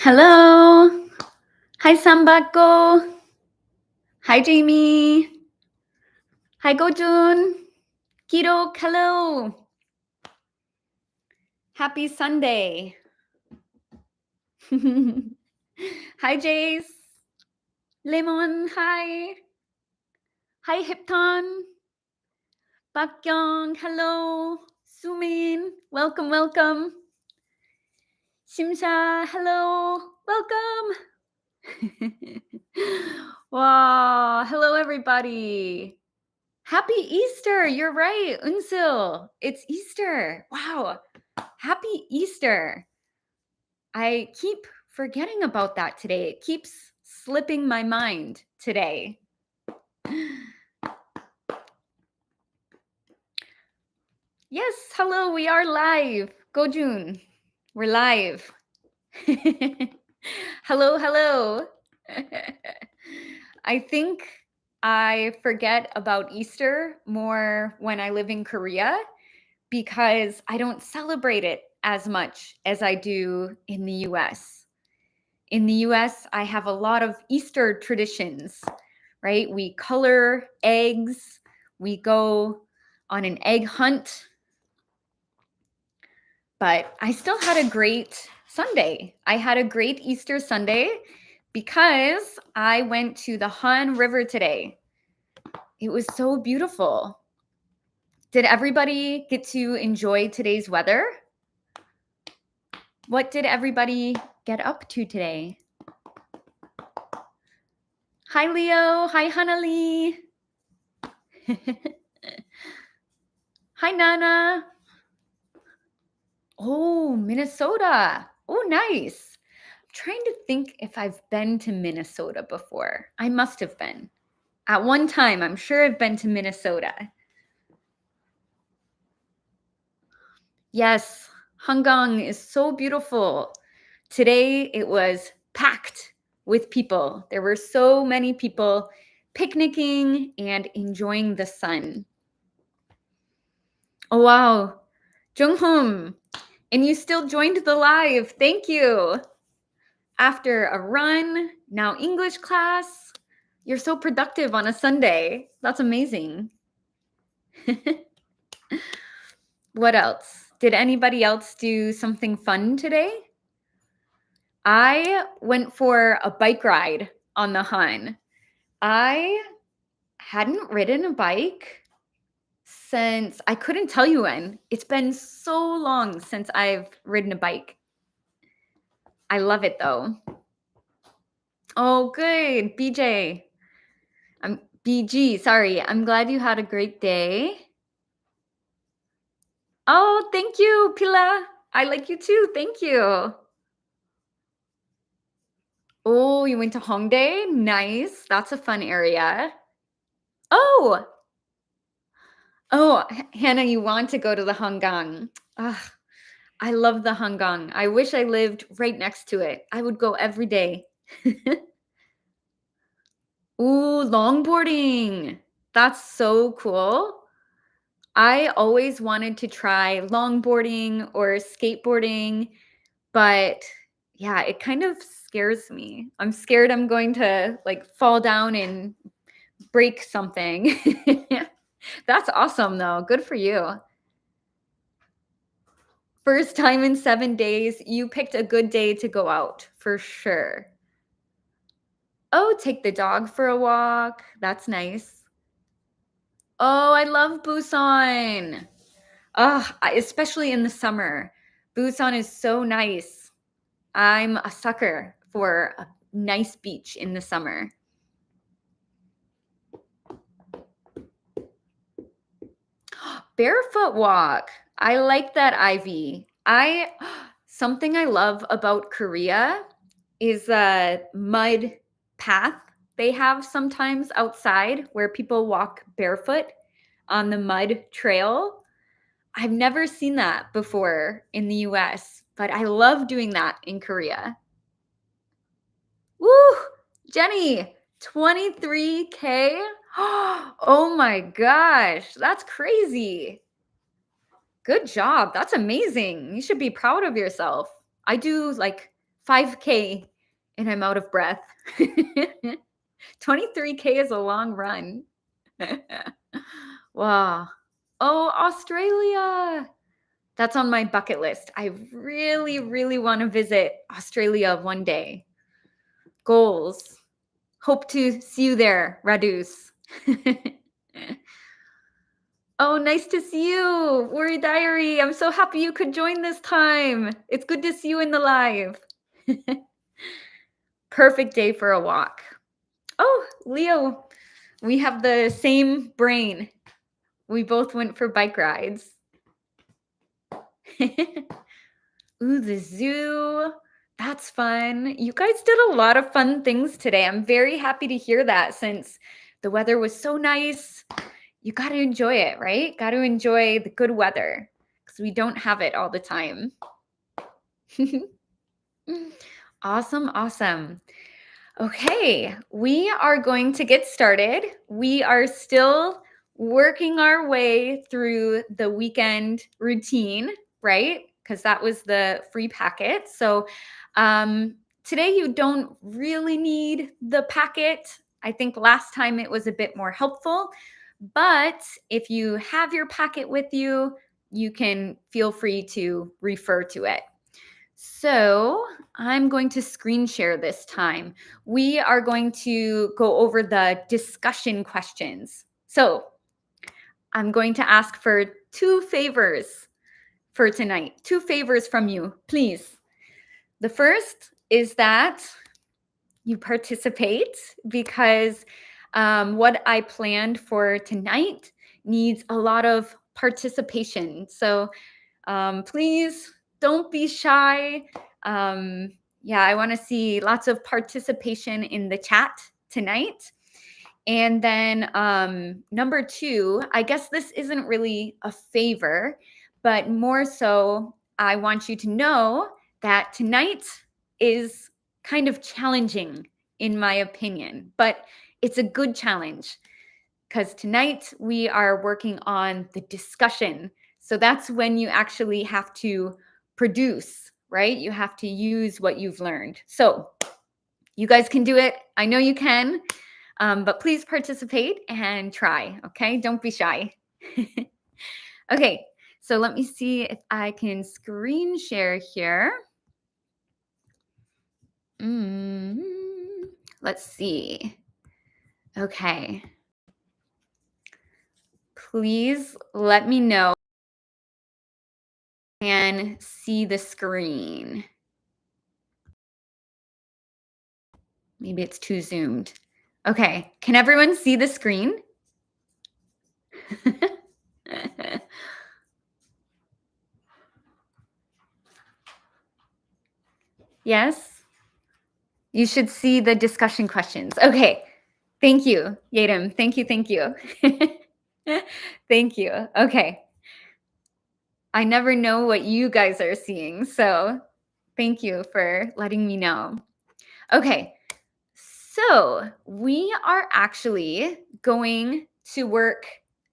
Hello. Hi, Sambako. Hi, Jamie. Hi, Gojun. Kirok, hello. Happy Sunday. Hi, Jace. Lemon, hi. Hi, Hipton. Bakyong, hello. Sumin, welcome, welcome. Shimsha, hello. Welcome. Wow, hello, everybody. Happy Easter. You're right, Unsil. It's Easter. Wow. Happy Easter. I keep forgetting about that today. It keeps slipping my mind today. Yes, hello, we are live. Gojun, we're live. Hello, hello. I think I forget about Easter more when I live in Korea because I don't celebrate it as much as I do in the US. In the US, I have a lot of Easter traditions, right? We color eggs, we go on an egg hunt. But I still had a great Sunday. I had a great Easter Sunday because I went to the Han River today. It was so beautiful. Did everybody get to enjoy today's weather? What did everybody get up to today? Hi, Leo. Hi, Hanali. Hi, Nana. Oh, Minnesota. Oh, nice. I'm trying to think if I've been to Minnesota before. I must have been. At one time, I'm sure I've been to Minnesota. Yes, Hanggang is so beautiful. Today, it was packed with people. There were so many people picnicking and enjoying the sun. Oh, wow. Junghum, and you still joined the live. Thank you. After a run, now English class. You're so productive on a Sunday. That's amazing. What else? Did anybody else do something fun today? I went for a bike ride on the Han. I hadn't ridden a bike since, I couldn't tell you when. It's been so long since I've ridden a bike. I love it though. Oh, good. BJ. BG, sorry. I'm glad you had a great day. Oh, thank you, Pila. I like you too. Thank you. Oh, you went to Hongdae? Nice. That's a fun area. Oh, Hannah, you want to go to the Hanggang. I love the Hanggang. I wish I lived right next to it. I would go every day. Ooh, longboarding. That's so cool. I always wanted to try longboarding or skateboarding, but yeah, it kind of scares me. I'm scared I'm going to like fall down and break something. That's awesome though. Good for you. First time in 7 days, you picked a good day to go out for sure. Oh, take the dog for a walk. That's nice. Oh, I love Busan. Especially in the summer. Busan is so nice. I'm a sucker for a nice beach in the summer. Barefoot walk. I like that, Ivy. Something I love about Korea is a mud path they have sometimes outside where people walk barefoot on the mud trail. I've never seen that before in the US, but I love doing that in Korea. Woo! Jenny, 23K? Oh my gosh, that's crazy. Good job. That's amazing. You should be proud of yourself. I do like 5K and I'm out of breath. 23K is a long run. Wow. Oh, Australia. That's on my bucket list. I really, really want to visit Australia one day. Goals. Hope to see you there, Radus. Oh, nice to see you, Worry Diary. I'm so happy you could join this time. It's good to see you in the live. Perfect day for a walk. Oh, Leo, we have the same brain. We both went for bike rides. Ooh, the zoo. That's fun. You guys did a lot of fun things today. I'm very happy to hear that since the weather was so nice. You got to enjoy it, right? Got to enjoy the good weather because we don't have it all the time. Awesome, awesome. Okay, we are going to get started. We are still working our way through the weekend routine, right? Because that was the free packet. So today you don't really need the packet. I think last time it was a bit more helpful. But if you have your packet with you, you can feel free to refer to it. So I'm going to screen share this time. We are going to go over the discussion questions. So I'm going to ask for 2 favors for tonight. 2 favors from you, please. The first is that you participate because what I planned for tonight needs a lot of participation. So please don't be shy. Yeah, I want to see lots of participation in the chat tonight. And then number 2, I guess this isn't really a favor, but more so, I want you to know that tonight is kind of challenging, in my opinion, but it's a good challenge because tonight we are working on the discussion. So that's when you actually have to produce, right? You have to use what you've learned. So you guys can do it. I know you can, but please participate and try, okay? Don't be shy. Okay, so let me see if I can screen share here. Let's see. Okay. Please let me know and see the screen. Maybe it's too zoomed. Okay, can everyone see the screen? Yes? You should see the discussion questions. Okay, thank you, Yadam. Thank you, thank you. Thank you. Okay. I never know what you guys are seeing, so thank you for letting me know. Okay, so we are actually going to work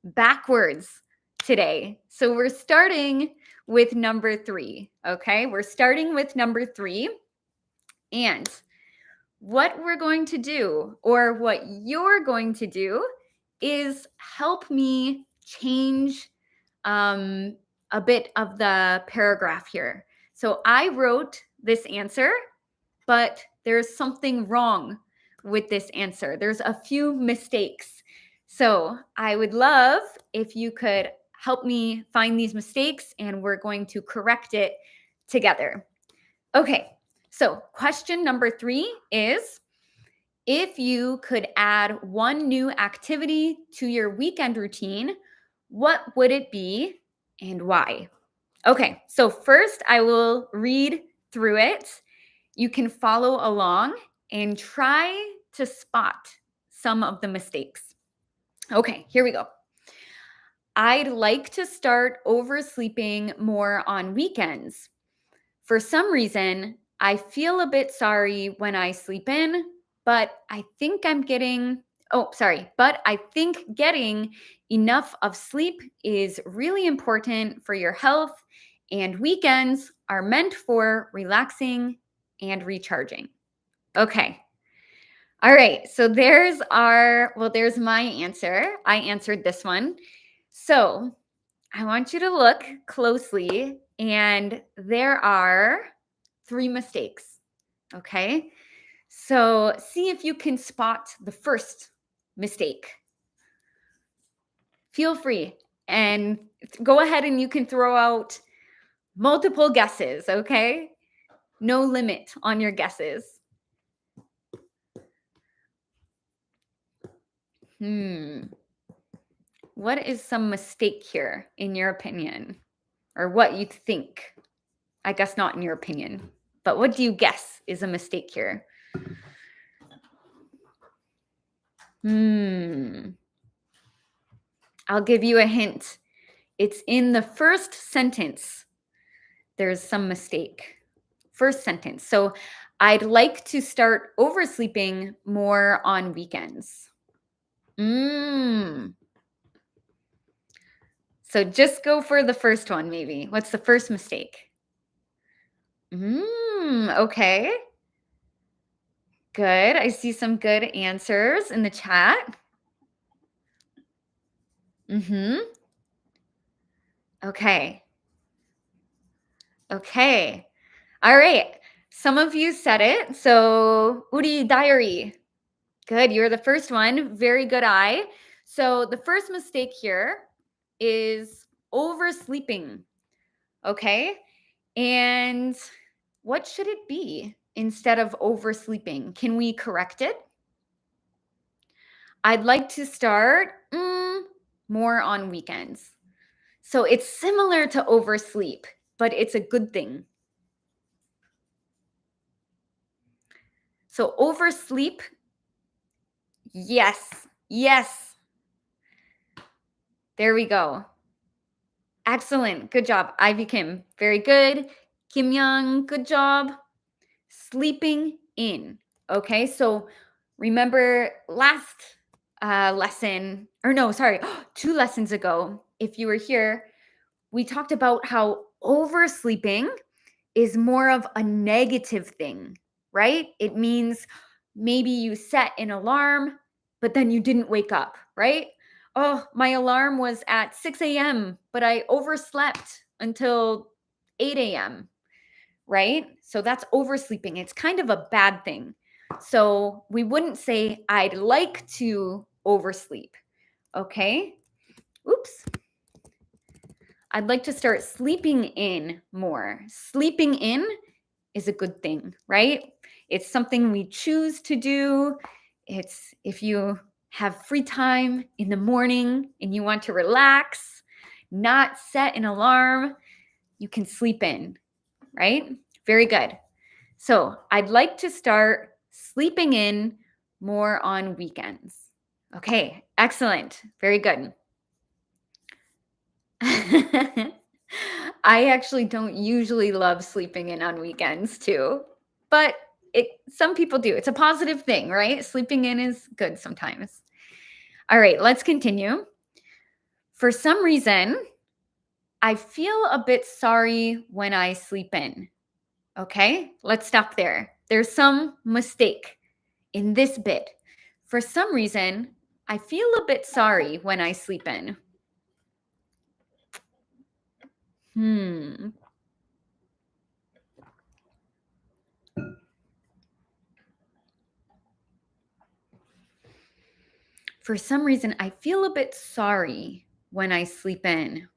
backwards today. So we're starting with number 3, okay? We're starting with number 3. And what we're going to do, or what you're going to do, is help me change a bit of the paragraph here. So I wrote this answer, but there's something wrong with this answer. There's a few mistakes. So I would love if you could help me find these mistakes, and we're going to correct it together. Okay, so question number 3 is, if you could add one new activity to your weekend routine, what would it be and why? Okay, so first I will read through it. You can follow along and try to spot some of the mistakes. Okay, here we go. I'd like to start oversleeping more on weekends. For some reason, I feel a bit sorry when I sleep in, but I think getting enough of sleep is really important for your health, and weekends are meant for relaxing and recharging. Okay. All right. So there's my answer. I answered this one. So I want you to look closely, and there are 3 mistakes. Okay. So see if you can spot the first mistake. Feel free and go ahead and you can throw out multiple guesses, okay? No limit on your guesses. What is some mistake here in your opinion? Or what you think? I guess not in your opinion, but what do you guess is a mistake here? I'll give you a hint. It's in the first sentence. There's some mistake. First sentence. So I'd like to start oversleeping more on weekends. So just go for the first one, maybe. What's the first mistake? Okay. Good. I see some good answers in the chat. Okay. Okay. All right. Some of you said it. So, 우리 diary. Good. You're the first one. Very good eye. So the first mistake here is oversleeping. Okay. And what should it be instead of oversleeping? Can we correct it? I'd like to start more on weekends. So it's similar to oversleep, but it's a good thing. So oversleep, yes. There we go. Excellent. Good job, Ivy Kim. Very good. Kim Young, good job. Sleeping in. Okay, so remember last lesson, or no, sorry, 2 lessons ago, if you were here, we talked about how oversleeping is more of a negative thing, right? It means maybe you set an alarm, but then you didn't wake up, right? Oh, my alarm was at 6 a.m., but I overslept until 8 a.m., right? So that's oversleeping. It's kind of a bad thing. So we wouldn't say, I'd like to oversleep, okay? Oops. I'd like to start sleeping in more. Sleeping in is a good thing, right? It's something we choose to do. It's if you have free time in the morning and you want to relax, not set an alarm, you can sleep in, right? Very good. So I'd like to start sleeping in more on weekends. Okay, excellent. Very good. I actually don't usually love sleeping in on weekends too, but some people do. It's a positive thing, right? Sleeping in is good sometimes. All right, let's continue. For some reason, I feel a bit sorry when I sleep in. Okay, let's stop there. There's some mistake in this bit. For some reason, I feel a bit sorry when I sleep in. For some reason, I feel a bit sorry when I sleep in.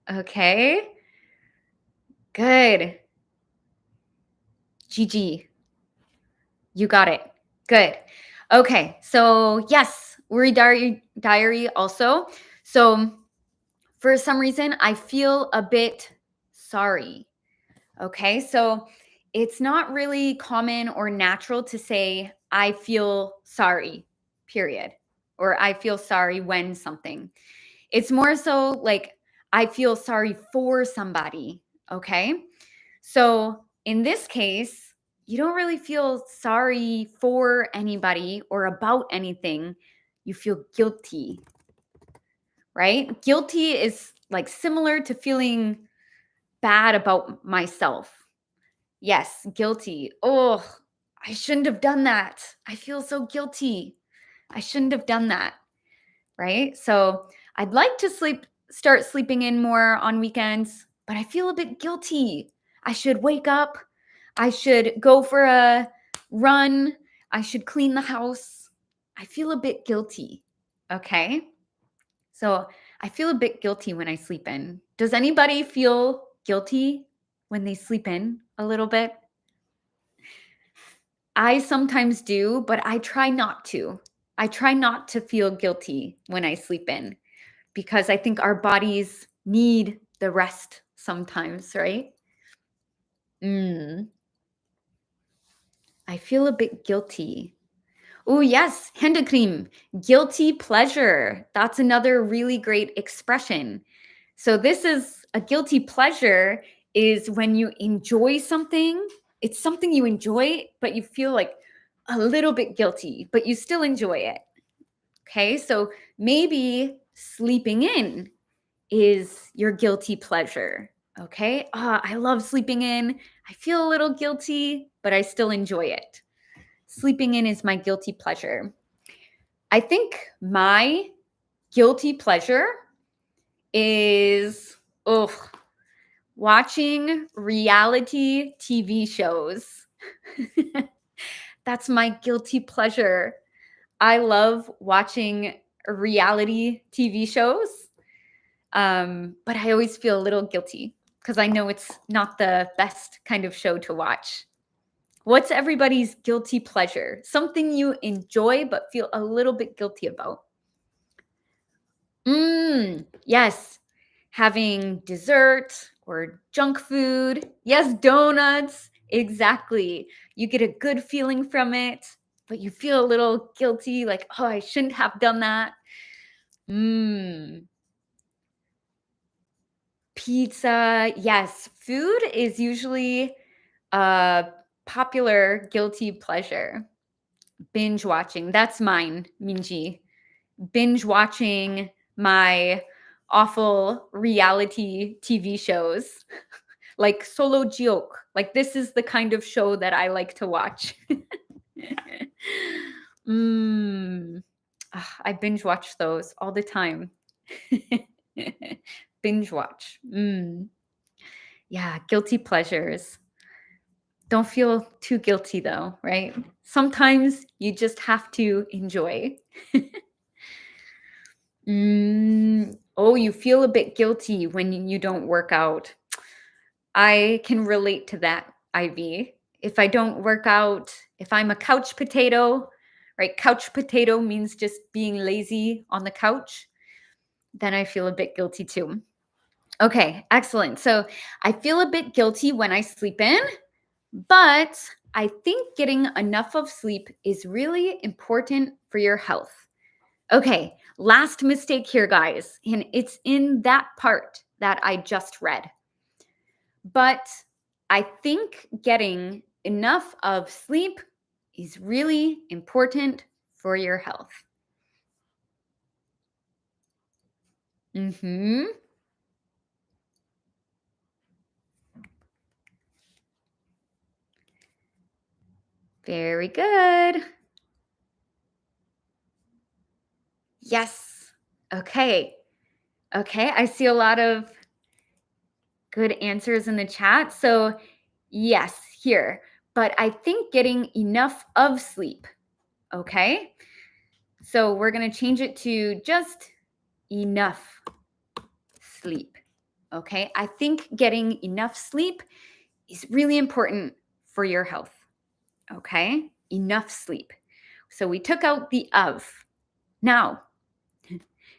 Okay. Good. Gigi, you got it. Good. Okay. So yes, worry diary also. So for some reason, I feel a bit sorry. Okay. So it's not really common or natural to say, I feel sorry, period. Or I feel sorry when something. It's more so like, I feel sorry for somebody. Okay. So in this case, you don't really feel sorry for anybody or about anything. You feel guilty. right? Guilty is like similar to feeling bad about myself. Yes, guilty. Oh, I shouldn't have done that. I feel so guilty. I shouldn't have done that, right? So I'd like to start sleeping in more on weekends, but I feel a bit guilty. I should wake up. I should go for a run. I should clean the house. I feel a bit guilty. Okay. So I feel a bit guilty when I sleep in. Does anybody feel guilty when they sleep in a little bit? I sometimes do, but I try not to. I try not to feel guilty when I sleep in because I think our bodies need the rest sometimes, right? I feel a bit guilty. Oh, yes, Händecreme, guilty pleasure. That's another really great expression. So this is a guilty pleasure is when you enjoy something. It's something you enjoy, but you feel like a little bit guilty, but you still enjoy it. Okay, so maybe sleeping in is your guilty pleasure. Okay, I love sleeping in. I feel a little guilty, but I still enjoy it. Sleeping in is my guilty pleasure. I think my guilty pleasure is watching reality TV shows. That's my guilty pleasure. I love watching reality TV shows, but I always feel a little guilty because I know it's not the best kind of show to watch. What's everybody's guilty pleasure? Something you enjoy but feel a little bit guilty about. Yes, having dessert or junk food. Yes, donuts. Exactly. You get a good feeling from it, but you feel a little guilty, like, oh, I shouldn't have done that. Pizza. Yes, food is usually a popular guilty pleasure. Binge watching. That's mine, Minji. Binge watching my awful reality TV shows like Solo Jiok. Like this is the kind of show that I like to watch. I binge watch those all the time. Binge watch. Yeah, guilty pleasures. Don't feel too guilty though, right? Sometimes you just have to enjoy. You feel a bit guilty when you don't work out. I can relate to that, Ivy. If I don't work out, if I'm a couch potato, right? Couch potato means just being lazy on the couch. Then I feel a bit guilty too. Okay, excellent. So I feel a bit guilty when I sleep in, but I think getting enough of sleep is really important for your health. Okay, last mistake here, guys, and it's in that part that I just read. But I think getting enough of sleep is really important for your health. Very good. Yes. Okay. I see a lot of good answers in the chat. So, yes, here. But I think getting enough of sleep. Okay. So, we're going to change it to just enough sleep. Okay. I think getting enough sleep is really important for your health. Okay. Enough sleep. So, we took out the of. Now,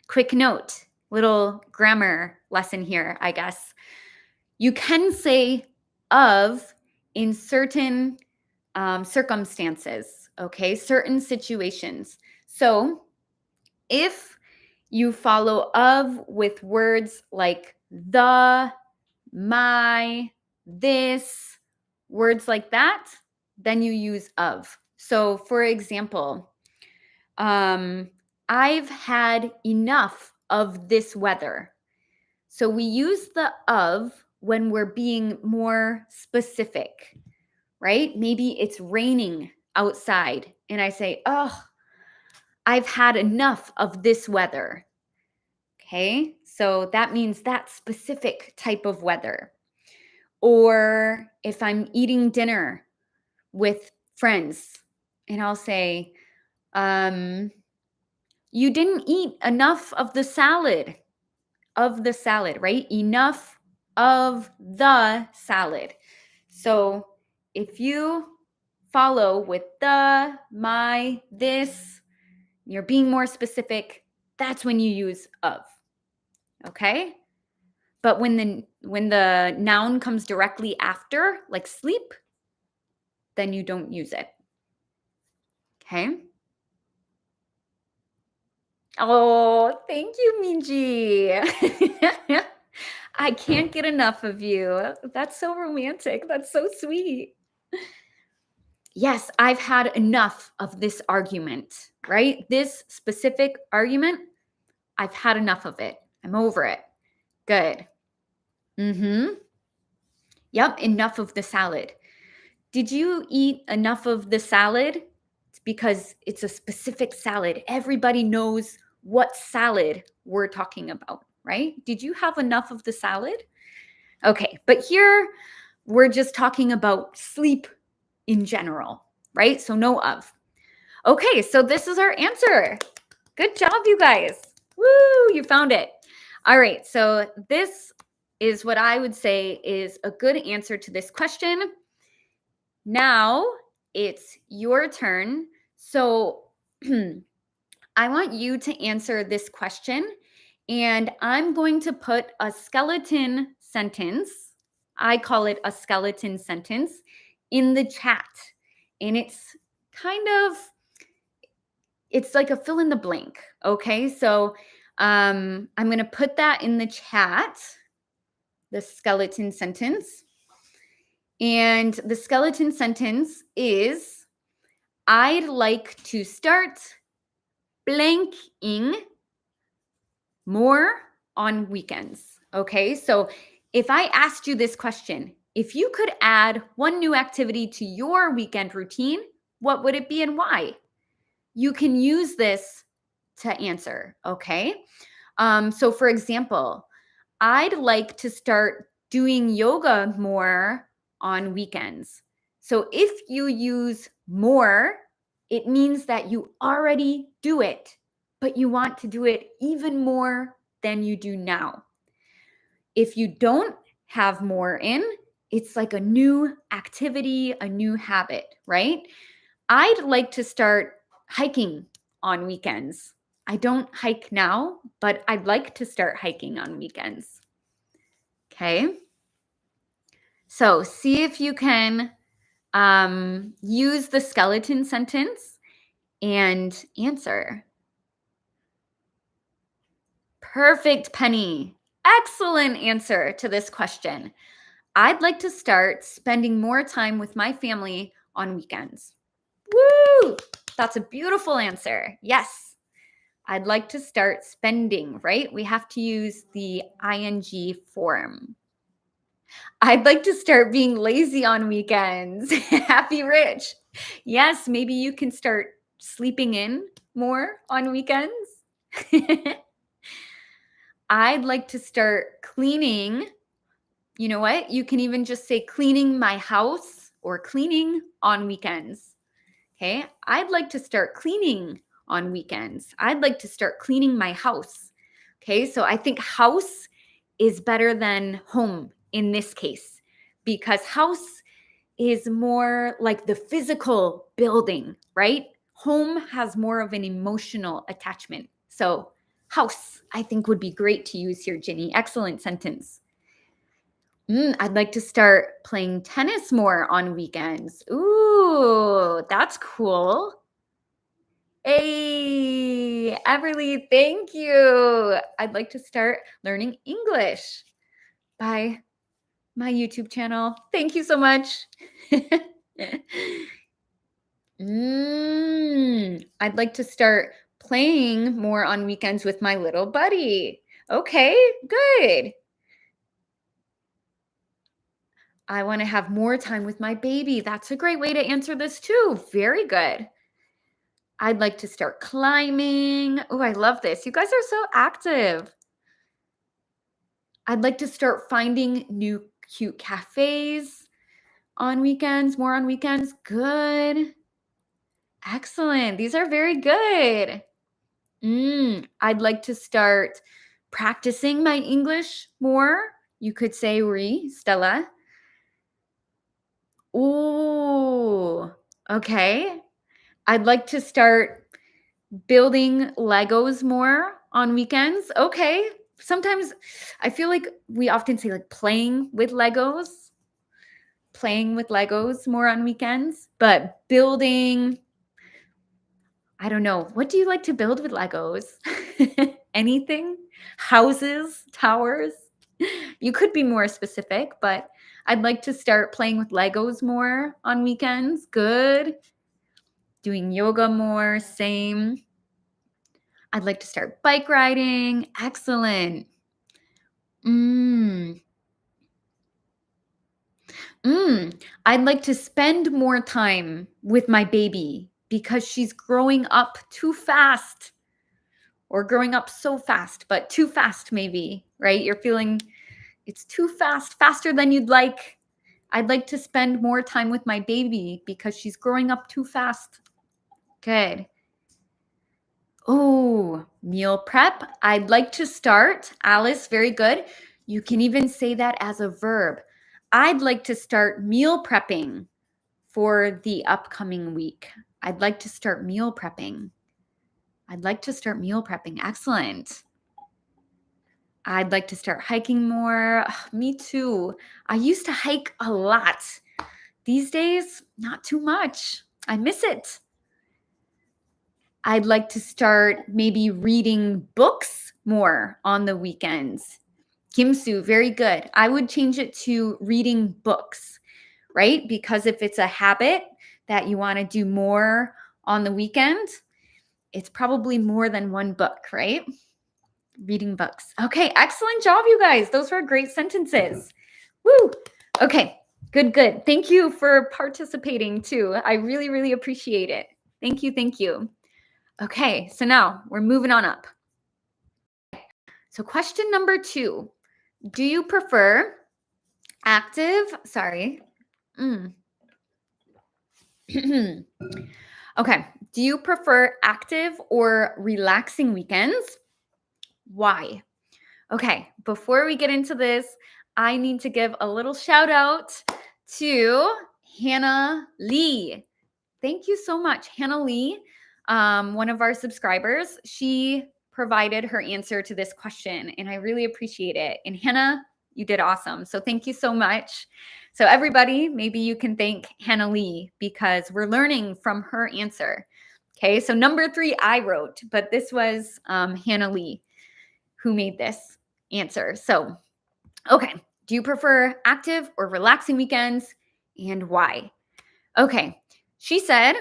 quick note, little grammar lesson here, I guess. You can say of in certain circumstances, okay, certain situations. So if you follow of with words like the, my, this, words like that, then you use of. So for example, I've had enough of this weather. So we use the of when we're being more specific, right? Maybe it's raining outside and I say, oh, I've had enough of this weather. Okay, so that means that specific type of weather. Or if I'm eating dinner with friends and I'll say, you didn't eat enough of the salad, right? Enough of the salad. So if you follow with the, my, this, you're being more specific, that's when you use of. Okay? But when the noun comes directly after, like sleep, then you don't use it. Okay? Oh, thank you, Minji. I can't get enough of you. That's so romantic. That's so sweet. Yes, I've had enough of this argument, right? This specific argument, I've had enough of it. I'm over it. Good. Yep, enough of the salad. Did you eat enough of the salad? It's because it's a specific salad. Everybody knows what salad we're talking about, right? Did you have enough of the salad? Okay, but here we're just talking about sleep in general, right? So no of. Okay, so this is our answer. Good job, you guys. Woo, you found it. All right, so this is what I would say is a good answer to this question. Now it's your turn. So I want you to answer this question, and I'm going to put a skeleton sentence. I call it a skeleton sentence in the chat. And it's like a fill in the blank. Okay, so I'm going to put that in the chat, the skeleton sentence. And the skeleton sentence is, I'd like to start blanking more on weekends. Okay, so if I asked you this question, if you could add one new activity to your weekend routine, what would it be and why? You can use this to answer, okay? So for example, I'd like to start doing yoga more on weekends. So if you use more, it means that you already do it, but you want to do it even more than you do now. If you don't have more in, it's like a new activity, a new habit, right? I'd like to start hiking on weekends. I don't hike now, but I'd like to start hiking on weekends. Okay. So see if you can use the skeleton sentence and answer. Perfect, Penny. Excellent answer to this question. I'd like to start spending more time with my family on weekends. Woo! That's a beautiful answer. Yes. I'd like to start spending, right? We have to use the ing form. I'd like to start being lazy on weekends. Happy Rich. Yes, maybe you can start sleeping in more on weekends. I'd like to start cleaning. You know what? You can even just say cleaning my house or cleaning on weekends. Okay. I'd like to start cleaning on weekends. I'd like to start cleaning my house. Okay. So I think house is better than home in this case, because house is more like the physical building, right? Home has more of an emotional attachment. So house, I think, would be great to use here, Ginny. Excellent sentence. I'd like to start playing tennis more on weekends. Ooh, that's cool. Hey, Everly, thank you. I'd like to start learning English by my YouTube channel. Thank you so much. I'd like to start Playing more on weekends with my little buddy. Okay, good. I want to have more time with my baby. That's a great way to answer this too. Very good. I'd like to start climbing. Oh, I love this. You guys are so active. I'd like to start finding new cute cafes on weekends, more on weekends. Good. Excellent. These are very good. I'd like to start practicing my English more. You could say Stella. Ooh, okay. I'd like to start building Legos more on weekends. Okay. Sometimes I feel like we often say like playing with Legos more on weekends, but building, I don't know. What do you like to build with Legos? Anything? Houses, towers? You could be more specific, but I'd like to start playing with Legos more on weekends. Good. Doing yoga more, same. I'd like to start bike riding. Excellent. I'd like to spend more time with my baby because she's growing up too fast, or growing up so fast, but too fast maybe, right? You're feeling it's too fast, faster than you'd like. I'd like to spend more time with my baby because she's growing up too fast. Good. Oh, meal prep. I'd like to start. Alice, very good. You can even say that as a verb. I'd like to start meal prepping for the upcoming week. I'd like to start meal prepping. Excellent. I'd like to start hiking more. Ugh, me too. I used to hike a lot. These days, not too much. I miss it. I'd like to start maybe reading books more on the weekends. Kim-Soo, very good. I would change it to reading books, right? Because if it's a habit that you want to do more on the weekend, it's probably more than one book, right? Reading books. Okay, excellent job, you guys. Those were great sentences. Woo! Okay, good. Thank you for participating too. I really, really appreciate it. Thank you. Okay, so now we're moving on up. So question number 2. Do you prefer active, Okay, do you prefer active or relaxing weekends? Why? Okay, before we get into this, I need to give a little shout out to Hannah Lee. Thank you so much, Hannah Lee, one of our subscribers. She provided her answer to this question, and I really appreciate it. And Hannah, you did awesome. So thank you so much. So everybody, maybe you can thank Hannah Lee because we're learning from her answer. Okay, so number 3 I wrote, but this was Hannah Lee who made this answer. So, okay, do you prefer active or relaxing weekends, and why? Okay, she said,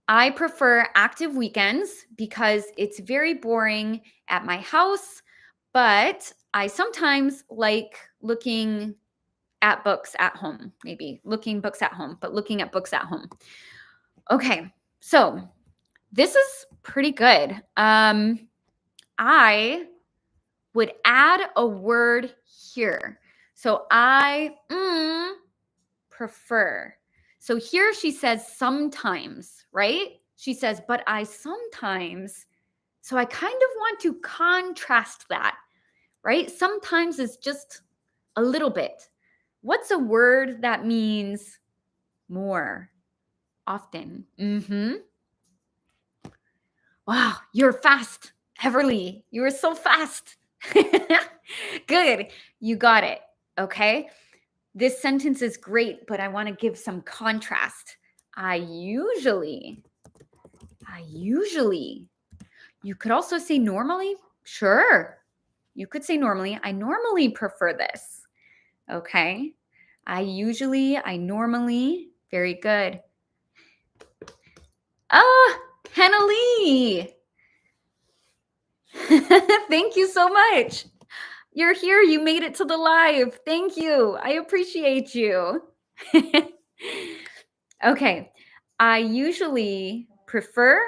I prefer active weekends because it's very boring at my house, but I sometimes like looking at books at home, maybe looking books at home, but looking at books at home. Okay, so this is pretty good. I would add a word here. So I prefer. So here she says sometimes, right? She says, but I sometimes. So I kind of want to contrast that, right? Sometimes is just a little bit. What's a word that means more often? Wow, you're fast, Everly. You were so fast. Good. You got it. Okay. This sentence is great, but I want to give some contrast. I usually. You could also say normally. Sure. You could say normally. I normally prefer this. Okay. I normally. Very good. Hannah Lee. Thank you so much. You're here. You made it to the live. Thank you. I appreciate you. Okay. I usually prefer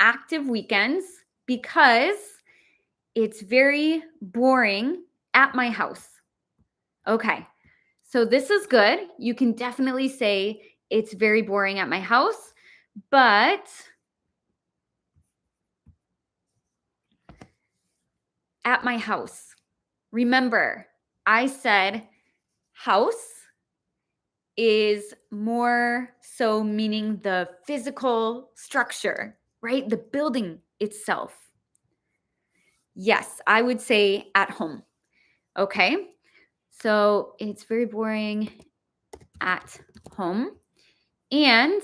active weekends because it's very boring at my house. Okay. So this is good. You can definitely say it's very boring at my house, but at my house. Remember, I said house is more so meaning the physical structure, right? The building itself. Yes, I would say at home. Okay. So it's very boring at home. And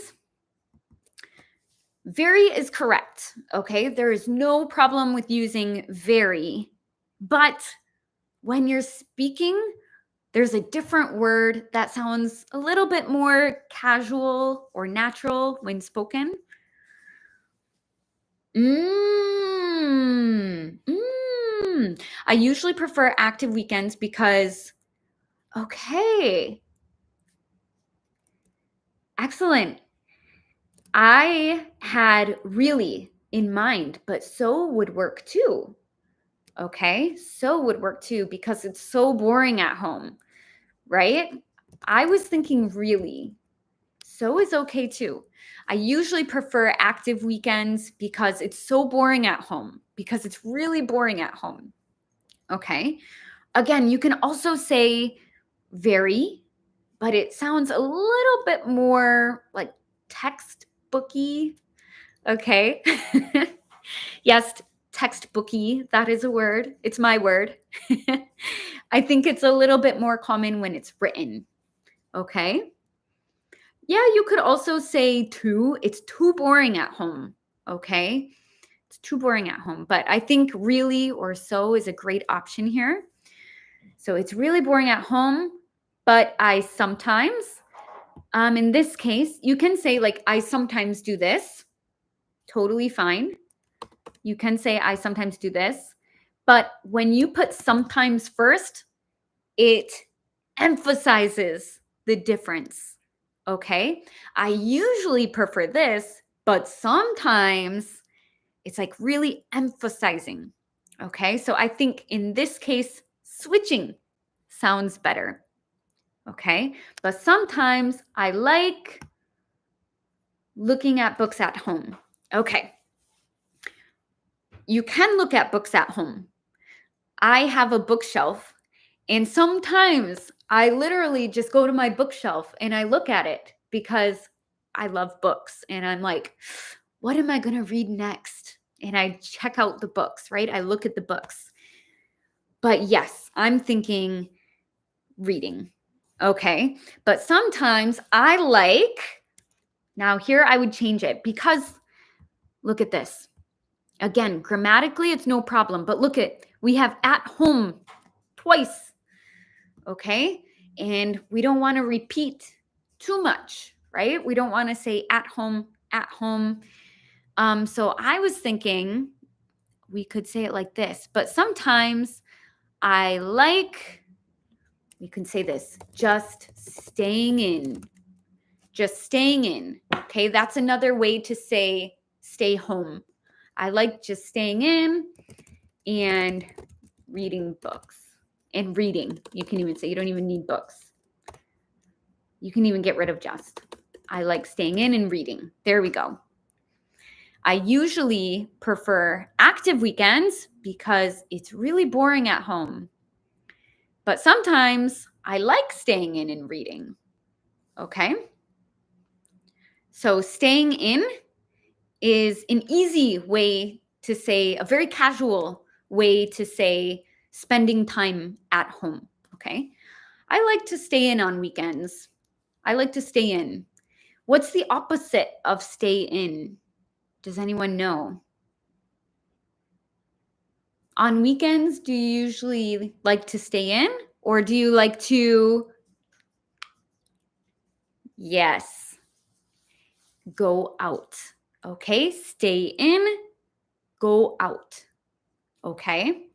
very is correct. Okay. There is no problem with using very, but when you're speaking, there's a different word that sounds a little bit more casual or natural when spoken. I usually prefer active weekends because, okay, excellent. I had really in mind, but so would work too. Okay, so would work too because it's so boring at home, right? I was thinking really. So is okay too. I usually prefer active weekends because it's so boring at home, because it's really boring at home. Okay. Again, you can also say very, but it sounds a little bit more like textbooky. Okay. Yes, textbooky. That is a word. It's my word. I think it's a little bit more common when it's written. Okay. Yeah, you could also say too. It's too boring at home. Okay. It's too boring at home. But I think really or so is a great option here. So it's really boring at home, but I sometimes, in this case, you can say like, I sometimes do this. Totally fine. You can say, I sometimes do this. But when you put sometimes first, it emphasizes the difference. Okay. I usually prefer this, but sometimes it's like really emphasizing. Okay. So I think in this case, switching sounds better. Okay. But sometimes I like looking at books at home. Okay. You can look at books at home. I have a bookshelf, and sometimes I literally just go to my bookshelf and I look at it because I love books. And I'm like, what am I going to read next? And I check out the books, right? I look at the books. But yes, I'm thinking reading. Okay. But sometimes I like, now here I would change it because look at this. Again, grammatically, it's no problem. But look at, we have at home twice. Okay. And we don't want to repeat too much, right? We don't want to say at home, at home. So I was thinking we could say it like this, but sometimes I like, we can say this, just staying in, just staying in. Okay. That's another way to say stay home. I like just staying in and reading books. And reading, you can even say you don't even need books. You can even get rid of just. I like staying in and reading. There we go. I usually prefer active weekends because it's really boring at home. But sometimes I like staying in and reading. Okay? So staying in is an easy way to say, a very casual way to say spending time at home. Okay? I like to stay in on weekends. I like to stay in. What's the opposite of stay in? Does anyone know? On weekends, do you usually like to stay in or do you like to, yes, go out? Okay, stay in, go out. Okay,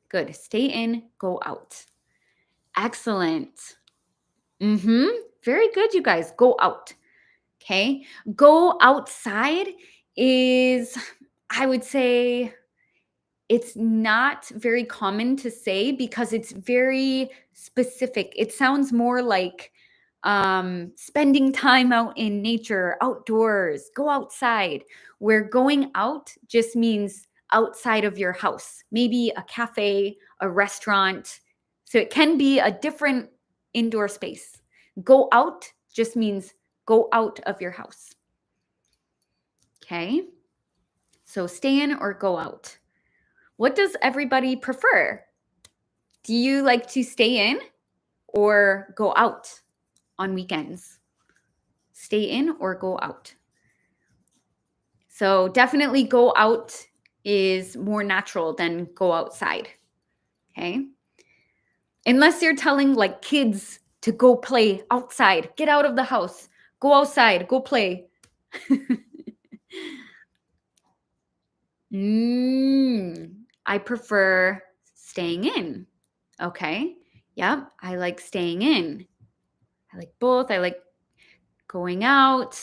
good. Stay in, go out. Excellent. Very good, you guys. Go out. Okay. Go outside is, I would say, it's not very common to say because it's very specific. It sounds more like spending time out in nature, outdoors, go outside, where going out just means outside of your house, maybe a cafe, a restaurant. So it can be a different indoor space. Go out just means go out of your house. Okay. So stay in or go out. What does everybody prefer? Do you like to stay in or go out on weekends? Stay in or go out? So definitely go out is more natural than go outside. Okay. Unless you're telling like kids to go play outside, get out of the house, go outside, go play. I prefer staying in. Okay. Yep. I like staying in. I like both. I like going out.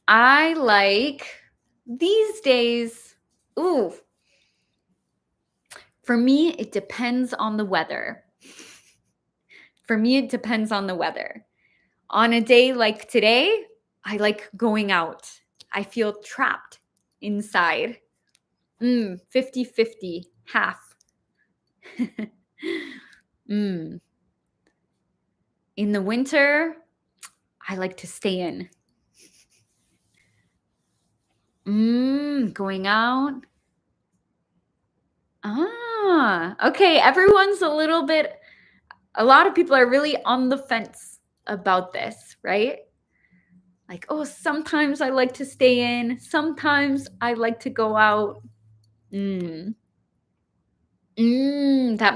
I like these days. Ooh. For me, it depends on the weather. On a day like today, I like going out. I feel trapped inside. 50-50, half. In the winter, I like to stay in. Going out. Okay. Everyone's a lot of people are really on the fence about this, right? Like, oh, sometimes I like to stay in. Sometimes I like to go out. That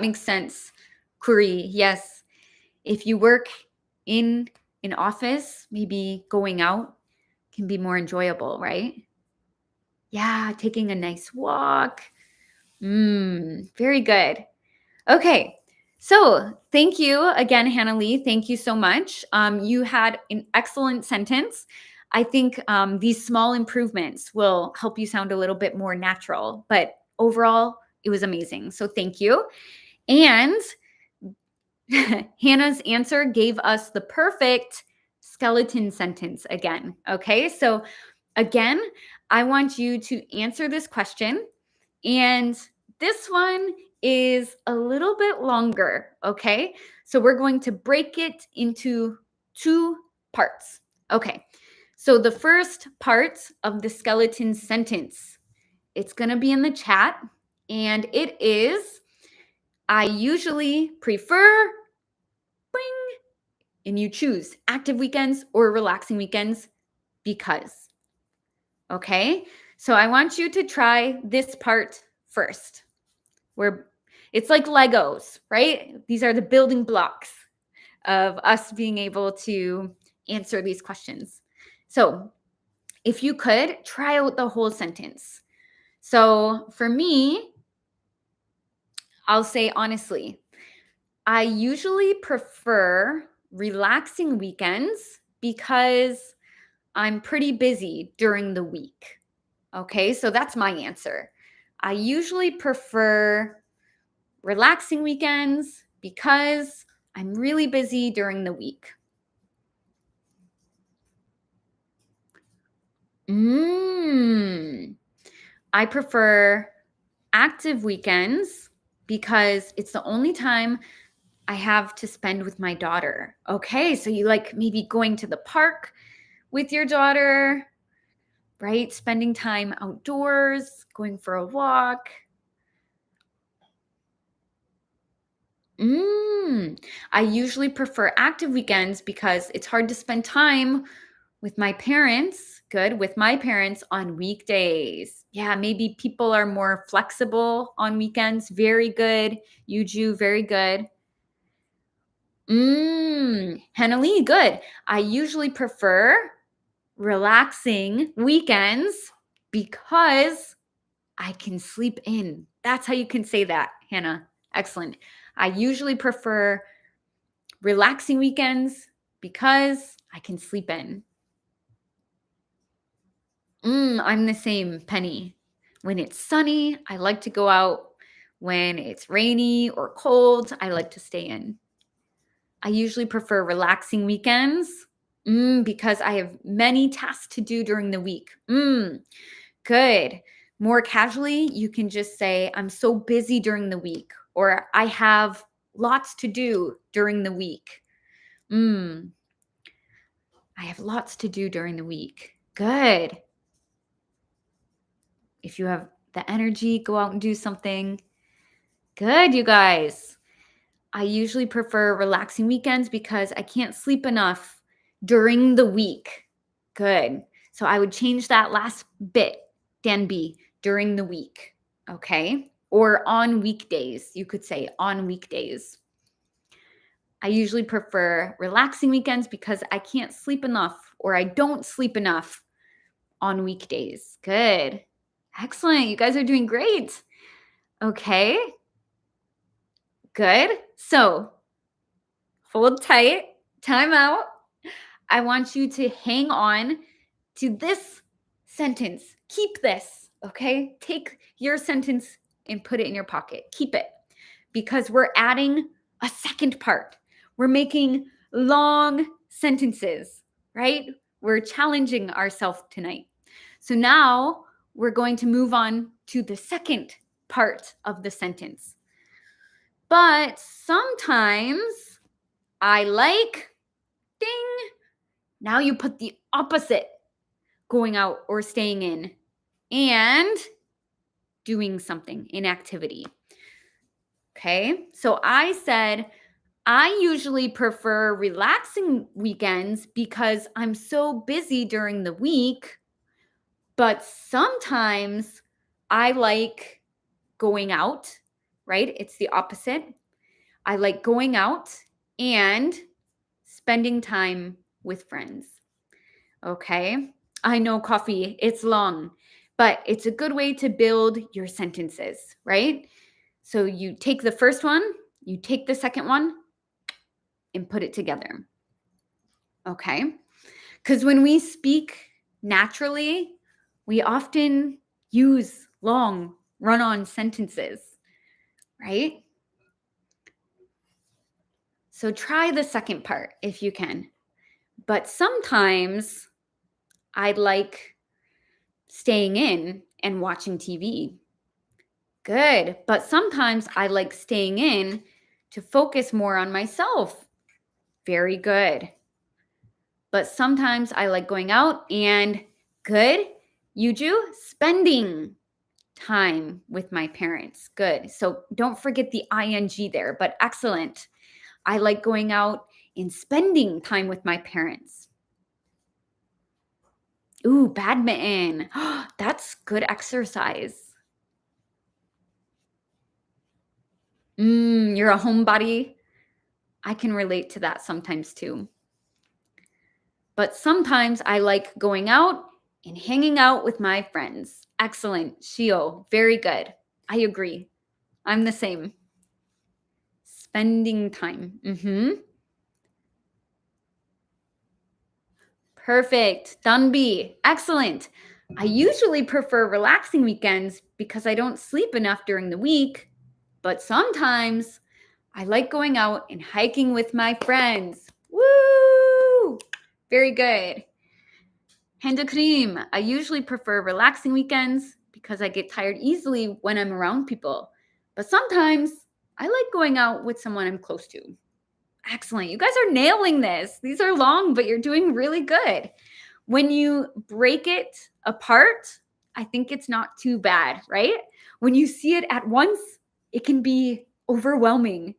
makes sense. Kuri, yes. If you work in an office, maybe going out can be more enjoyable, right? Yeah, taking a nice walk. Very good. Okay. So thank you again, Hannah Lee. Thank you so much. You had an excellent sentence. I think these small improvements will help you sound a little bit more natural, but overall, it was amazing. So thank you. And Hannah's answer gave us the perfect skeleton sentence again. Okay. So again, I want you to answer this question. And this one is a little bit longer, okay? So we're going to break it into 2 parts. Okay, so the first part of the skeleton sentence, it's going to be in the chat, and it is, I usually prefer, bing, and you choose active weekends or relaxing weekends because. Okay, so I want you to try this part first. Where it's like Legos, right? These are the building blocks of us being able to answer these questions. So if you could, try out the whole sentence. So for me, I'll say honestly, I usually prefer relaxing weekends because I'm pretty busy during the week. Okay, so that's my answer. I usually prefer relaxing weekends because I'm really busy during the week. I prefer active weekends because it's the only time I have to spend with my daughter. Okay, so you like maybe going to the park with your daughter, right? Spending time outdoors, going for a walk. I usually prefer active weekends because it's hard to spend time with my parents, on weekdays. Yeah, maybe people are more flexible on weekends. Very good. Yuju, very good. Henali, good. I usually prefer relaxing weekends because I can sleep in. That's how you can say that, Hannah. Excellent. I usually prefer relaxing weekends because I can sleep in. I'm the same, Penny. When it's sunny, I like to go out. When it's rainy or cold, I like to stay in. I usually prefer relaxing weekends because I have many tasks to do during the week. Good. More casually, you can just say, I'm so busy during the week, or I have lots to do during the week. I have lots to do during the week. Good. If you have the energy, go out and do something. Good, you guys. I usually prefer relaxing weekends because I can't sleep enough during the week. Good. So I would change that last bit, Danby, during the week. Okay. Or on weekdays. You could say on weekdays. I usually prefer relaxing weekends because I can't sleep enough or I don't sleep enough on weekdays. Good. Excellent. You guys are doing great. Okay. Good. So hold tight. Time out. I want you to hang on to this sentence. Keep this. Okay. Take your sentence and put it in your pocket. Keep it because we're adding a second part. We're making long sentences, right? We're challenging ourselves tonight. So now we're going to move on to the second part of the sentence. But sometimes I like, ding. Now you put the opposite, going out or staying in, and doing something, an activity. Okay, so I said, I usually prefer relaxing weekends because I'm so busy during the week, but sometimes I like going out, right? It's the opposite. I like going out and spending time with friends. Okay. I know, Coffee, it's long, but it's a good way to build your sentences, right? So you take the first one, you take the second one, and put it together. Okay. Because when we speak naturally, we often use long run-on sentences, right? So try the second part if you can. But sometimes I like staying in and watching TV. Good. But sometimes I like staying in to focus more on myself. Very good. But sometimes I like going out and good. Yuju, spending time with my parents. Good. So don't forget the ing there, but excellent. I like going out and spending time with my parents. Ooh, badminton. That's good exercise. You're a homebody. I can relate to that sometimes too. But sometimes I like going out and hanging out with my friends. Excellent. Shio, very good. I agree. I'm the same. Spending time. Perfect. Dunby. Excellent. I usually prefer relaxing weekends because I don't sleep enough during the week, but sometimes I like going out and hiking with my friends. Woo! Very good. Handa Cream. I usually prefer relaxing weekends because I get tired easily when I'm around people, but sometimes I like going out with someone I'm close to. Excellent. You guys are nailing this. These are long, but you're doing really good. When you break it apart, I think it's not too bad, right? When you see it at once, it can be overwhelming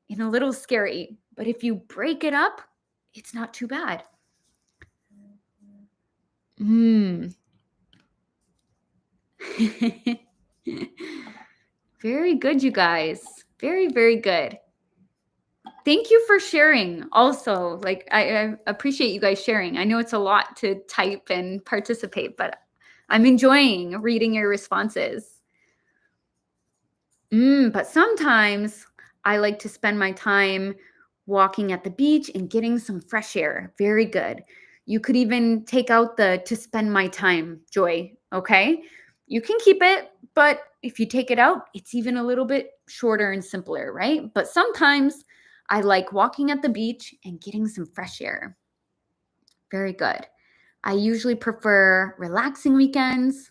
and a little scary. But if you break it up, it's not too bad. Very good, you guys. Very, very good. Thank you for sharing also. Like, I appreciate you guys sharing. I know it's a lot to type and participate, but I'm enjoying reading your responses. But sometimes I like to spend my time walking at the beach and getting some fresh air. Very good. You could even take out the to spend my time, Joy. Okay. You can keep it, but if you take it out, it's even a little bit shorter and simpler, right? But sometimes I like walking at the beach and getting some fresh air. Very good. I usually prefer relaxing weekends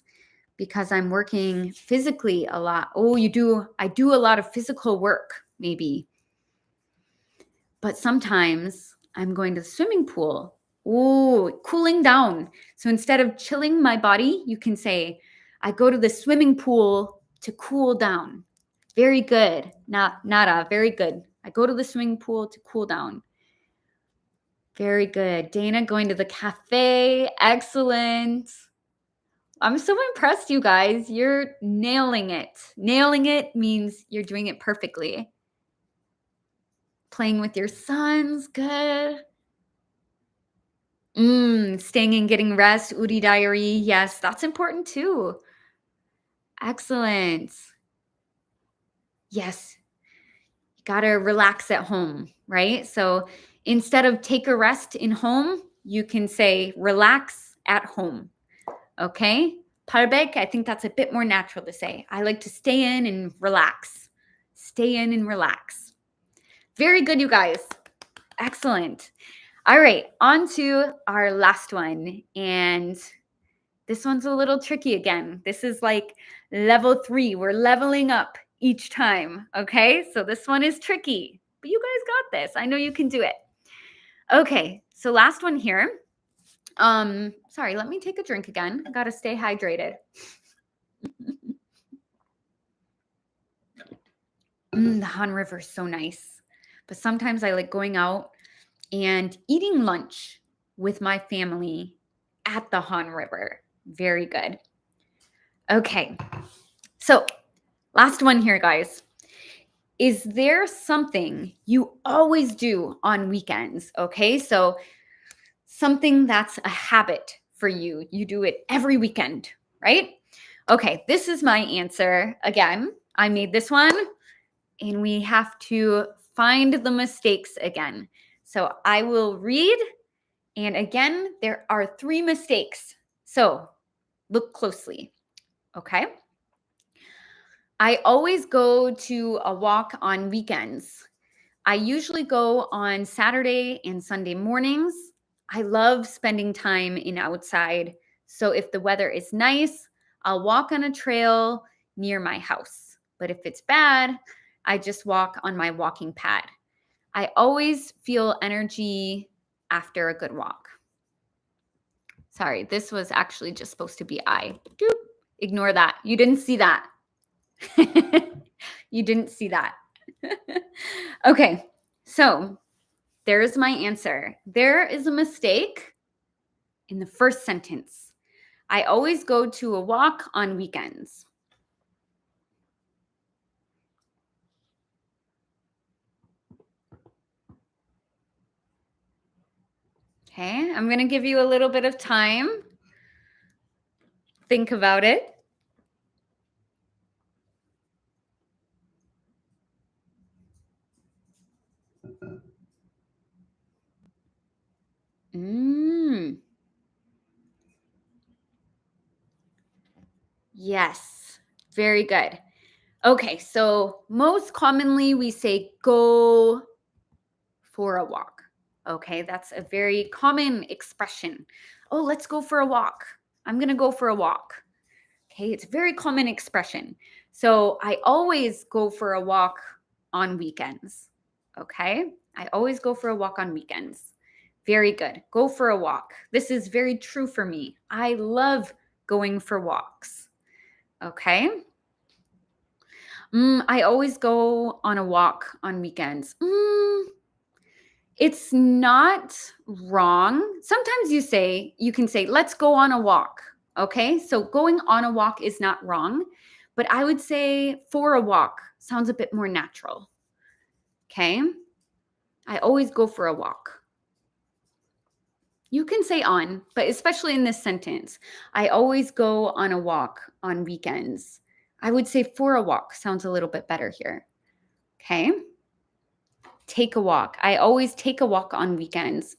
because I'm working physically a lot. Oh, you do? I do a lot of physical work, maybe. But sometimes I'm going to the swimming pool. Oh, cooling down. So instead of chilling my body, you can say, I go to the swimming pool to cool down. Very good. Nada, very good. I go to the swimming pool to cool down. Very good. Dana, going to the cafe. Excellent. I'm so impressed, you guys. You're nailing it. Nailing it means you're doing it perfectly. Playing with your sons, good. Staying and getting rest, Udi diary. Yes, that's important too. Excellent. Yes, you gotta relax at home, right? So instead of take a rest in home, you can say relax at home. Okay? Parbek, I think that's a bit more natural to say. I like to stay in and relax. Stay in and relax. Very good, you guys. Excellent. All right, on to our last one. And this one's a little tricky again. This is like level 3. We're leveling up each time, okay? So this one is tricky, but you guys got this. I know you can do it. Okay, so last one here. Sorry, let me take a drink again. I gotta stay hydrated. The Han River is so nice. But sometimes I like going out and eating lunch with my family at the Han River. Very good. Okay. So, last one here, guys. Is there something you always do on weekends? Okay. So, something that's a habit for you. You do it every weekend, right? Okay. This is my answer. Again, I made this one and we have to find the mistakes again. So, I will read. And again, there are 3 mistakes. So, look closely. Okay. I always go to a walk on weekends. I usually go on Saturday and Sunday mornings. I love spending time in outside. So if the weather is nice, I'll walk on a trail near my house. But if it's bad, I just walk on my walking pad. I always feel energy after a good walk. Sorry, this was actually just supposed to be I. Doop. Ignore that. You didn't see that. You didn't see that. Okay, so there's my answer. There is a mistake in the first sentence. I always go to a walk on weekends. Okay, I'm going to give you a little bit of time. Think about it. Yes, very good. Okay, so most commonly we say go for a walk. Okay, that's a very common expression. Oh, let's go for a walk. I'm going to go for a walk. Okay, it's a very common expression. So I always go for a walk on weekends. Okay, I always go for a walk on weekends. Very good. Go for a walk. This is very true for me. I love going for walks. Okay. I always go on a walk on weekends. It's not wrong. Sometimes you can say, let's go on a walk. Okay. So going on a walk is not wrong, but I would say for a walk sounds a bit more natural. Okay. I always go for a walk. You can say on, but especially in this sentence, I always go on a walk on weekends. I would say for a walk sounds a little bit better here. Okay. Take a walk. I always take a walk on weekends.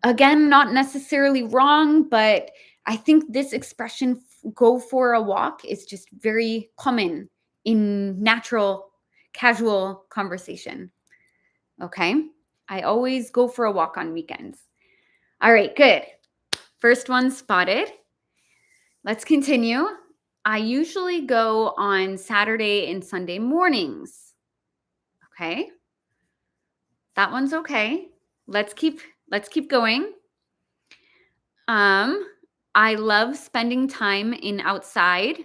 Again, not necessarily wrong, but I think this expression, go for a walk, is just very common in natural, casual conversation. Okay. I always go for a walk on weekends. All right, good. First one spotted. Let's continue. I usually go on Saturday and Sunday mornings. Okay. That one's okay. Let's keep going. I love spending time in outside.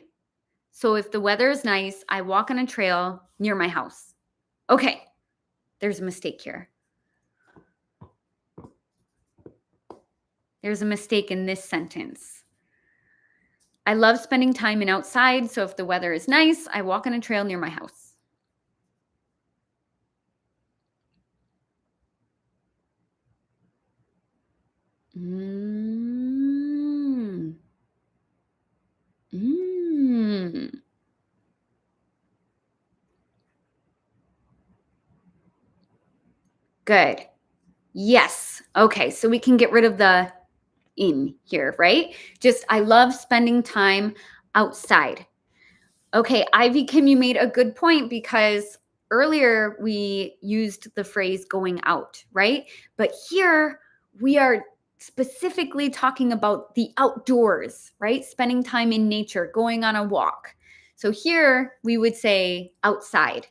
So if the weather is nice, I walk on a trail near my house. Okay. There's a mistake here. There's a mistake in this sentence. I love spending time in outside. So if the weather is nice, I walk on a trail near my house. Good. Yes. Okay. So we can get rid of the in here, right? Just, I love spending time outside. Okay. Ivy Kim, you made a good point because earlier we used the phrase going out, right? But here we are specifically talking about the outdoors, right? Spending time in nature, going on a walk. So here we would say outside,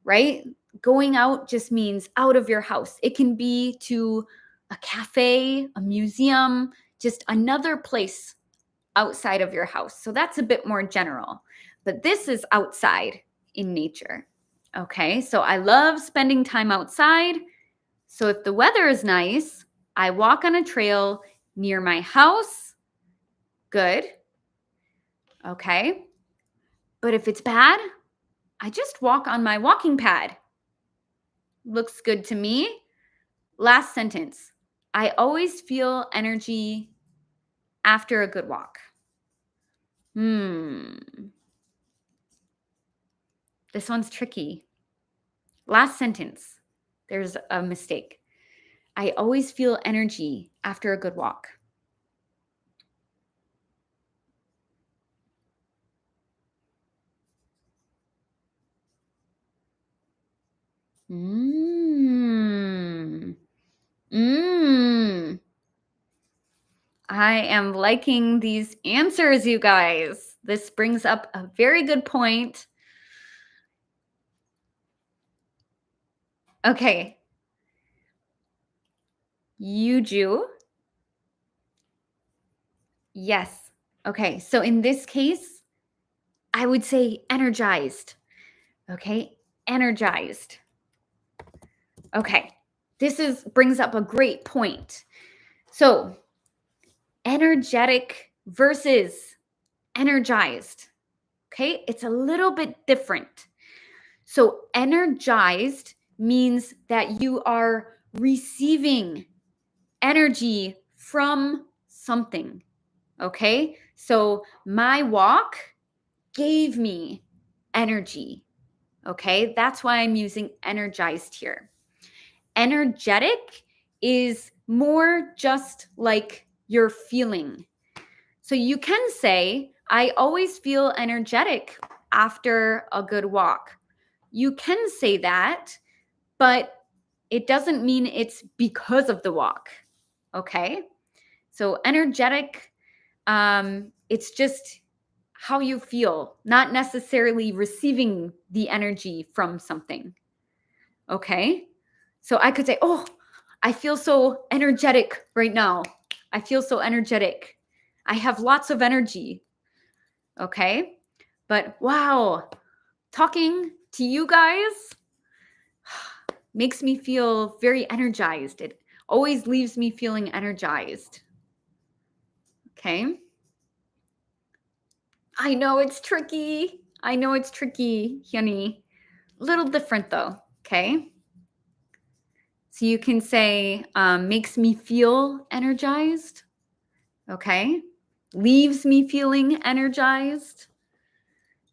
right? Going out just means out of your house. It can be to a cafe, a museum, just another place outside of your house. So that's a bit more general. But this is outside in nature. Okay, so I love spending time outside. So if the weather is nice, I walk on a trail near my house. Good. Okay. But if it's bad, I just walk on my walking pad. Looks good to me. Last sentence. I always feel energy after a good walk. This one's tricky. Last sentence. There's a mistake. I always feel energy after a good walk. I am liking these answers, you guys. This brings up a very good point. Okay. Yuju. Yes. Okay. So in this case, I would say energized. Okay. Energized. Okay. This brings up a great point. So energetic versus energized. Okay. It's a little bit different. So energized means that you are receiving energy from something. Okay. So my walk gave me energy. Okay. That's why I'm using energized here. Energetic is more just like you're feeling. So you can say, I always feel energetic after a good walk. You can say that, but it doesn't mean it's because of the walk. Okay. So energetic, it's just how you feel, not necessarily receiving the energy from something. Okay. So I could say, oh, I feel so energetic right now. I feel so energetic. I have lots of energy. Okay. But wow, talking to you guys makes me feel very energized. It always leaves me feeling energized. Okay. I know it's tricky. Hyuni. A little different though. Okay. So you can say, makes me feel energized. Okay. Leaves me feeling energized.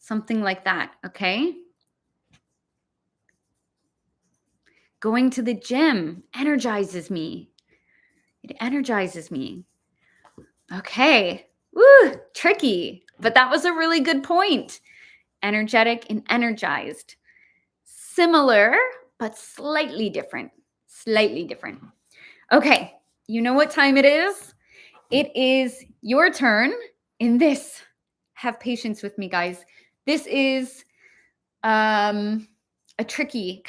Something like that, okay? Going to the gym energizes me. It energizes me. Okay. Woo, tricky, but that was a really good point. Energetic and energized. Similar, but slightly different. Slightly different. Okay, you know what time it is? It is your turn in this. Have patience with me, guys. This is a tricky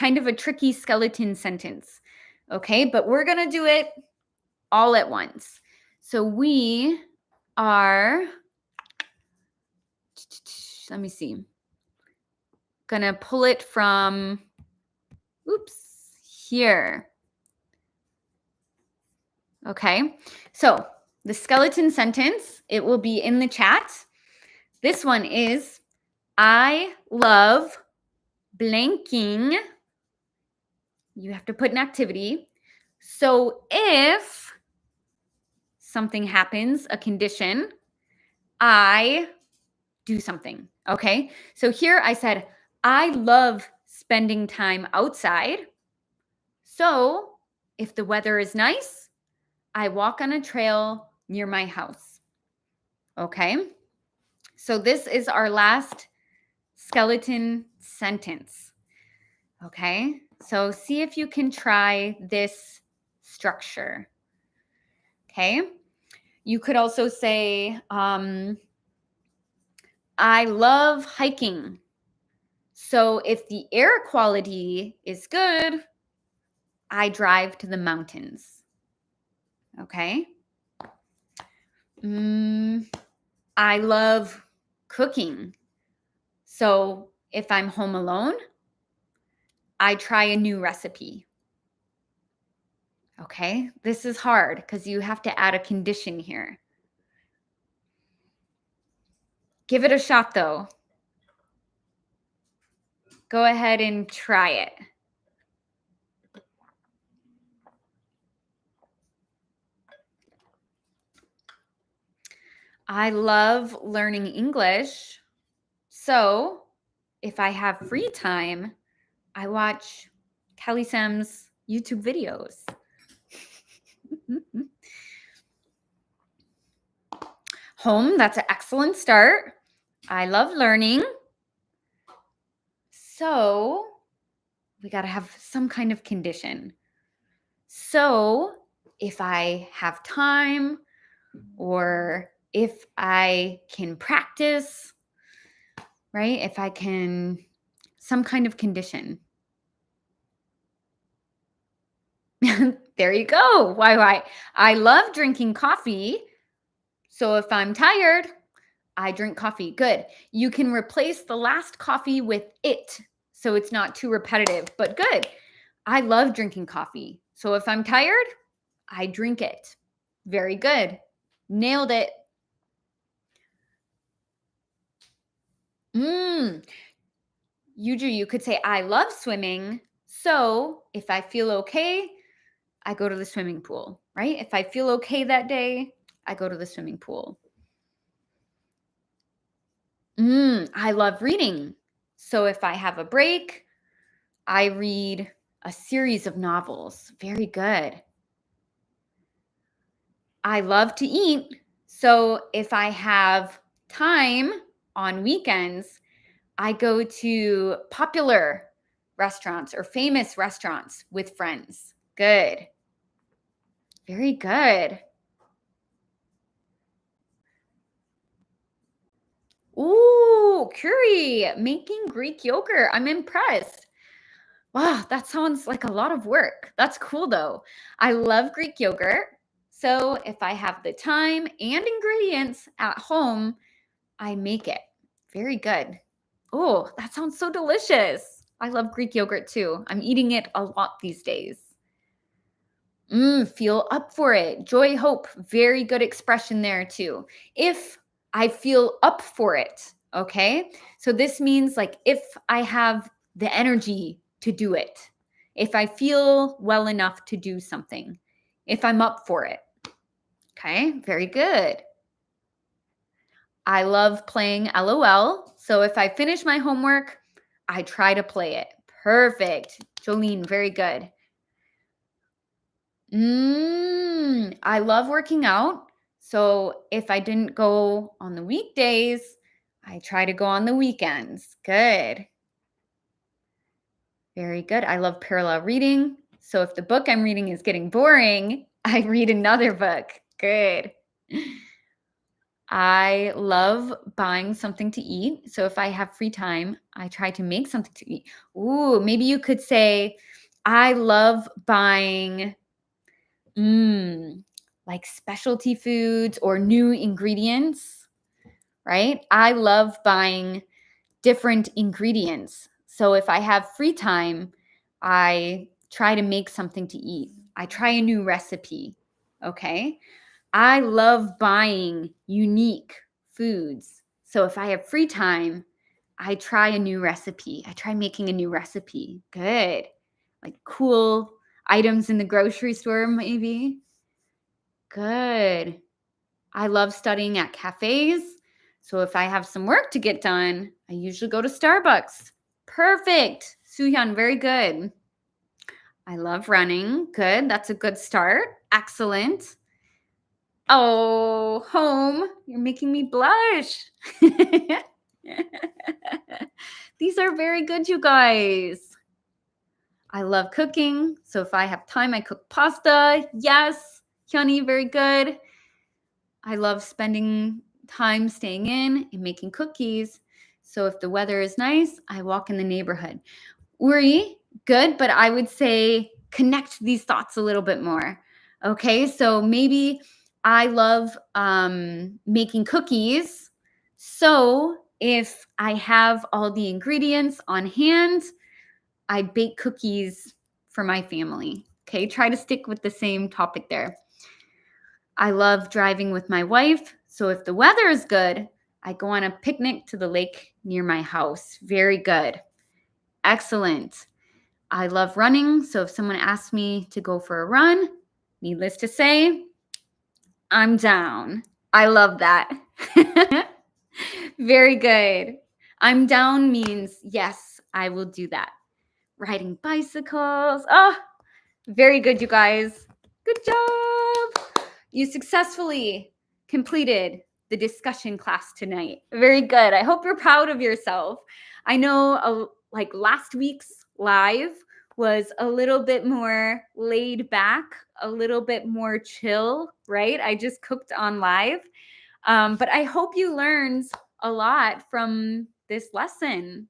skeleton sentence. Okay, but we're going to do it all at once. So we are, let me see, going to pull it from, here. Okay, so the skeleton sentence, it will be in the chat. This one is, I love blanking. You have to put an activity. So if something happens, a condition, I do something. Okay, so here I said, I love spending time outside. So if the weather is nice, I walk on a trail near my house. Okay, so this is our last skeleton sentence. Okay, so see if you can try this structure. Okay, you could also say, I love hiking. So if the air quality is good, I drive to the mountains. Okay. I love cooking. So if I'm home alone, I try a new recipe. Okay. This is hard because you have to add a condition here. Give it a shot though. Go ahead and try it. I love learning English. So if I have free time, I watch Kelly Sam's YouTube videos. Home, that's an excellent start. I love learning. So we got to have some kind of condition. So if I have time, or if I can practice, right? If I can, some kind of condition. There you go. Why? I love drinking coffee. So if I'm tired, I drink coffee. Good. You can replace the last coffee with it, so it's not too repetitive, but good. I love drinking coffee. So if I'm tired, I drink it. Very good. Nailed it. Yuju, you could say, I love swimming. So if I feel okay, I go to the swimming pool, right? If I feel okay that day, I go to the swimming pool. I love reading. So if I have a break, I read a series of novels. Very good. I love to eat. So if I have time on weekends, I go to popular restaurants or famous restaurants with friends. Good. Very good. Ooh, Curie, making Greek yogurt. I'm impressed. Wow, that sounds like a lot of work. That's cool though. I love Greek yogurt. So if I have the time and ingredients at home, I make it. Very good. Oh, that sounds so delicious. I love Greek yogurt too. I'm eating it a lot these days. Feel up for it. Joy, hope. Very good expression there too. If I feel up for it, okay? So this means like if I have the energy to do it, if I feel well enough to do something, if I'm up for it. Okay, very good. I love playing LOL. So if I finish my homework, I try to play it. Perfect. Jolene, very good. I love working out. So if I didn't go on the weekdays, I try to go on the weekends. Good. Very good. I love parallel reading. So if the book I'm reading is getting boring, I read another book. Good. I love buying something to eat. So if I have free time, I try to make something to eat. Ooh, maybe you could say, I love buying like specialty foods or new ingredients, right? I love buying different ingredients. So if I have free time, I try to make something to eat. I try a new recipe, okay? I love buying unique foods. So if I have free time, I try a new recipe. I try making a new recipe. Good. Like cool items in the grocery store, maybe. Good. I love studying at cafes. So if I have some work to get done, I usually go to Starbucks. Perfect. Suhyun, very good. I love running. Good. That's a good start. Excellent. Oh, home. You're making me blush. These are very good, you guys. I love cooking. So if I have time, I cook pasta. Yes. Hyuni, very good. I love spending time staying in and making cookies. So if the weather is nice, I walk in the neighborhood. Uri, good, but I would say connect these thoughts a little bit more. Okay, so maybe I love making cookies. So if I have all the ingredients on hand, I bake cookies for my family. Okay, try to stick with the same topic there. I love driving with my wife. So if the weather is good, I go on a picnic to the lake near my house. Very good. Excellent. I love running. So if someone asks me to go for a run, needless to say, I'm down. I love that. Very good. I'm down means yes, I will do that. Riding bicycles. Oh, very good, you guys. Good job. You successfully completed the discussion class tonight. Very good. I hope you're proud of yourself. I know like last week's live was a little bit more laid back, a little bit more chill, right? I just cooked on live. But I hope you learned a lot from this lesson.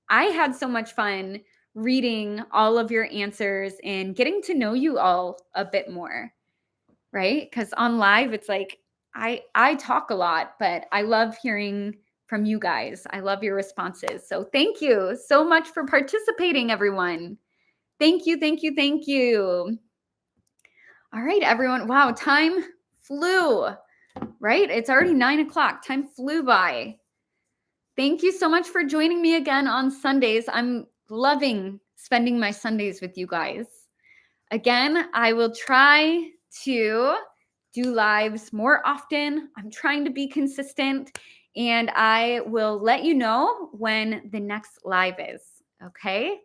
I had so much fun reading all of your answers and getting to know you all a bit more, right? Because on live, it's like I talk a lot, but I love hearing from you guys. I love your responses. So thank you so much for participating, everyone. Thank you, thank you, thank you. All right, everyone. Wow, time flew, right? It's already 9 o'clock. Time flew by. Thank you so much for joining me again on Sundays. I'm loving spending my Sundays with you guys. Again, I will try to do lives more often. I'm trying to be consistent, and I will let you know when the next live is. Okay?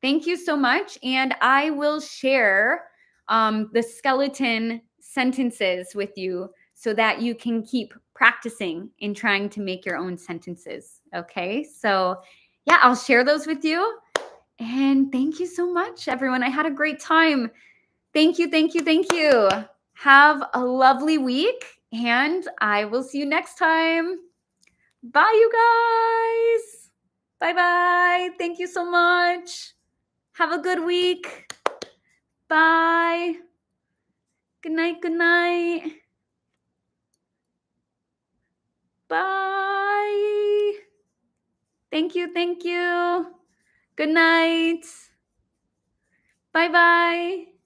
Thank you so much. And I will share the skeleton sentences with you so that you can keep practicing in trying to make your own sentences. Okay? So, yeah, I'll share those with you. And thank you so much, everyone. I had a great time. Thank you, thank you, thank you. Have a lovely week, and I will see you next time. Bye, you guys. Bye-bye. Thank you so much. Have a good week. Bye. Good night, good night. Bye. Thank you, thank you. Good night. Bye-bye.